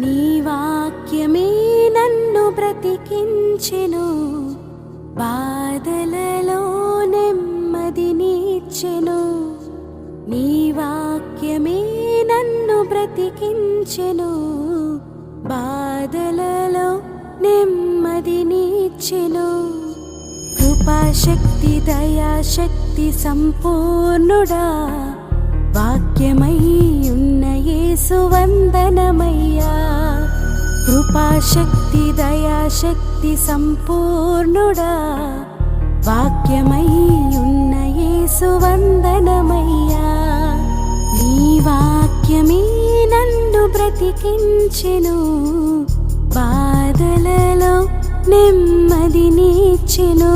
నీ వాక్యమే నన్ను బ్రతికించెను, బాధలలో నెమ్మదినిచ్చెను. నీ వాక్యమే నన్ను బ్రతికించెను, బాధలలో నెమ్మదినిచ్చెను. కృపాశక్తి దయాశక్తి సంపూర్ణుడా, వాక్యమై ఉన్న యేసు వందనమయ్యా. కృపాశక్తి దయాశక్తి సంపూర్ణుడా, వాక్యమై ఉన్న యేసు వందనమయ్యా. నీ వాక్యమే నన్ను బ్రతికించెను, బాధలలో నెమ్మదినిచ్చెను.